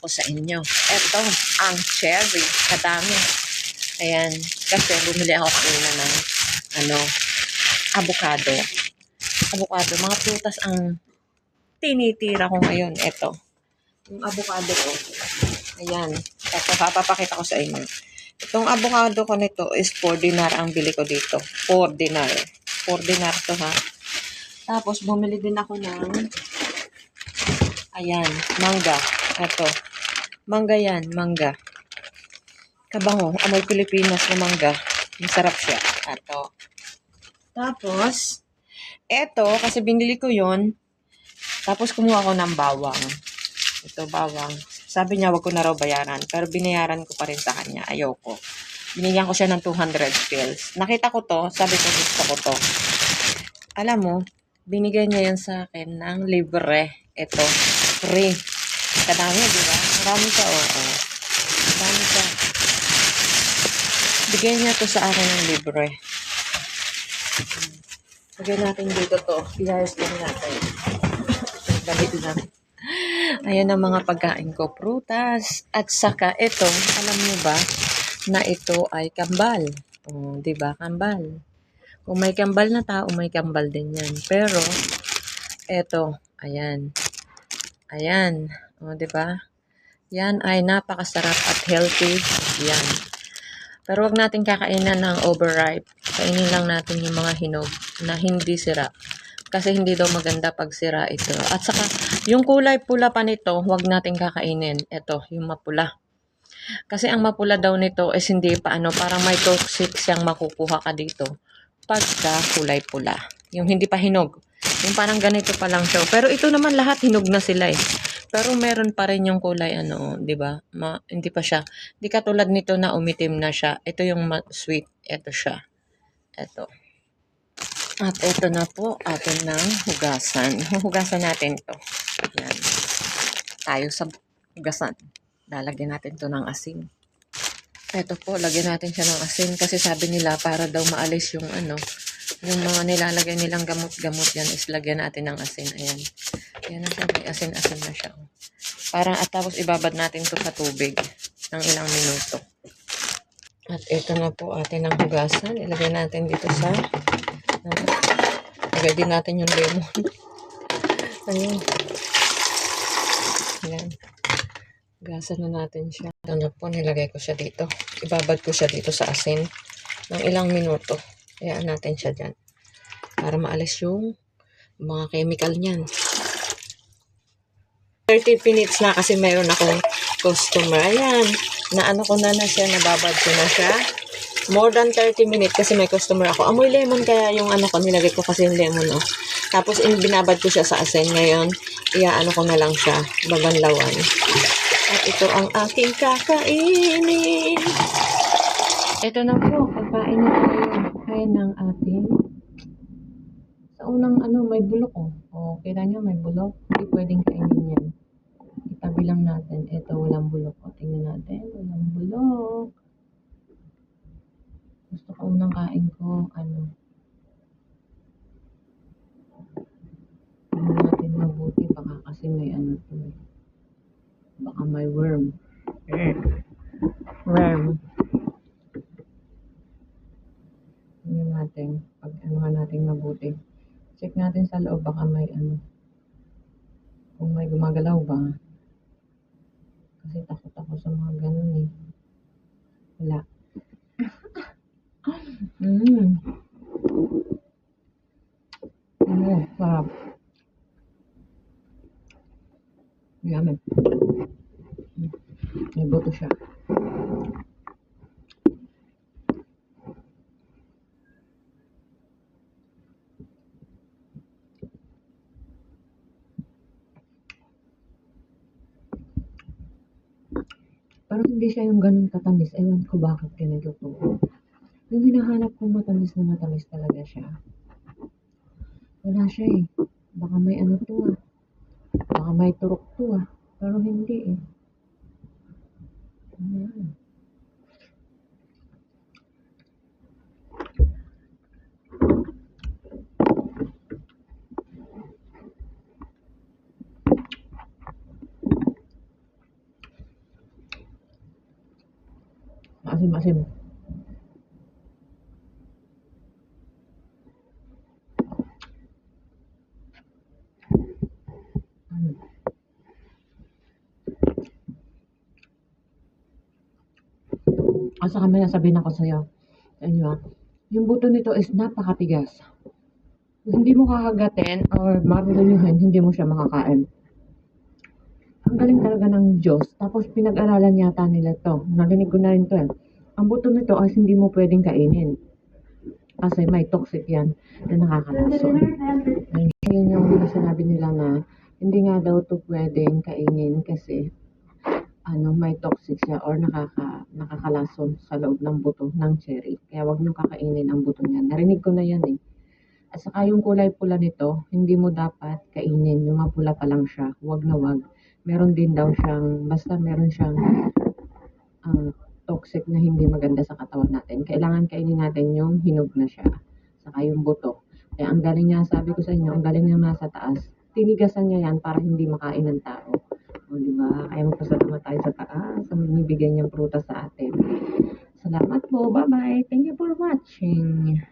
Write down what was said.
ko sa inyo. Ito, ang cherry. Kadami. Ayan. Kasi bumili ako kanina ng avocado. Avocado. Mga prutas ang tinitira ko ngayon. Ito. Yung avocado ko. Ayan. Ito, papapakita ko sa inyo. Itong avocado ko nito is 4 dinar ang bili ko dito. 4 dinar. 4 dinar to ha. Tapos, bumili din ako ng ayan, mangga. Ito. Mangga yan, mangga. Kabango. Amoy Pilipinas na mangga. Masarap siya. Ito. Tapos, ito, kasi binili ko yon. Tapos, kumuha ko ng bawang. Ito, bawang. Sabi niya, wag ko na raw bayaran. Pero binayaran ko pa rin sa kanya. Ayoko. Binigyan ko siya ng 200 pills. Nakita ko to. Sabi ko, gusto ko to. Alam mo, binigay niya yan sa akin ng libre. Ito. Free. Kadami, di ba? Marami siya, oo. Marami siya. Bigay niya to sa akin ng libre. Lagyan natin dito to. Iyayos din natin. Balik lang. Ayan ang mga pagkain ko. Prutas. At saka ito, alam niyo ba, na ito ay kambal. O, di ba? Kambal. Kung may kambal na tao, may kambal din yan. Pero, ito, ayan. Ayan. O, di ba? Yan ay napakasarap at healthy. Yan. Pero wag natin kakainan ng overripe. Kainin lang natin yung mga hinog na hindi sira. Kasi hindi daw maganda pag sira ito. At saka, yung kulay pula pa nito, wag natin kakainin. Ito, yung mapula. Kasi ang mapula daw nito is hindi pa parang may toxic siyang makukuha ka dito. Pagka kulay pula. Yung hindi pa hinog. Yung parang ganito pa lang siya. Pero ito naman lahat hinog na sila eh. Pero meron pa rin yung kulay di ba? Hindi pa siya. Hindi katulad nito na umitim na siya. Ito yung sweet. Ito siya. Ito. At ito na po atin ng hugasan. Hugasan natin to. Yan. Tayo sa hugasan. Lalagyan natin to ng asin. Ito po, lagyan natin siya ng asin kasi sabi nila para daw maalis yung yung mga nilalagay nilang gamot-gamot yan is lagyan natin ng asin. Ayan. Ayan na siya. May asin-asin na siya. Parang at tapos ibabad natin to sa tubig ng ilang minuto. At ito na po atin ang hugasan. Ilagay natin dito sa ilagay din natin yung lemon. Ayan. Ayan. Hugasan na natin siya. Ito na po, nilagay ko siya dito. Ibabad ko siya dito sa asin ng ilang minuto. Hayaan natin siya dyan. Para maalis yung mga chemical niyan. 30 minutes na kasi mayroon akong customer. Ayan. Naano ko na siya. Nababad ko na siya. More than 30 minutes kasi may customer ako. Amoy lemon kaya yung ko. Nilagay ko kasi yung lemon. Tapos binabad ko siya sa asin. Ngayon, ko na lang siya. Babanlawan. At ito ang aking kakainin. Ito na po. Kakain na tayo. Kain ng ating sa unang may bulok O, kira nyo may bulok. Hindi pwedeng kainin yan. Itabi lang natin. Ito, walang bulok. O, tingnan natin. Walang bulok. Gusto ko unang kain ko, tingnan natin mabuti. Baka kasi may to. Baka may worm. Worm. Tingnan natin. Pag natin mabuti. Check natin sa loob. Baka may kung may gumagalaw ba. Kasi takot ako sa mga ganun eh. Wala. Sarap. Yummy. May buto siya. Parang hindi siya yung ganun katamis. Ewan ko bakit ganito to. Yung hinahanap kong matamis na matamis talaga siya. Wala siya eh. Baka may to Baka may turok to Pero hindi eh. Ayan. Maasim-asim. Mm. At saka may sasabihin ako sa'yo, sa inyo yung buto nito is napakatigas. Kung hindi mo kakagatin or marilunyuhin, hindi mo siya makakain. Ang galing talaga ng Diyos. Tapos pinag-aralan yata nila to. Narinig ko na rin to eh. Ang buto nito ay hindi mo pwedeng kainin. Kasi may toxic yan na nakakalason. Yun yung sinabi nila na hindi nga daw to pwedeng kainin kasi may toxic siya or nakakalason sa loob ng buto ng cherry. Kaya wag nyo kakainin ang buto niya. Narinig ko na yan eh. At saka yung kulay pula nito, hindi mo dapat kainin. Yung mapula pa lang siya. Wag na wag. Meron din daw siyang, basta meron siyang toxic na hindi maganda sa katawan natin. Kailangan kainin natin yung hinog na siya. Saka yung buto. Kaya ang galing niya, sabi ko sa inyo, ang galing niya nasa taas. Tinigasan niya yan para hindi makain ng tao. O, diba? Kaya magpasalamat tayo sa taas sa binibigay niyang prutas sa atin. Salamat po. Bye-bye. Thank you for watching.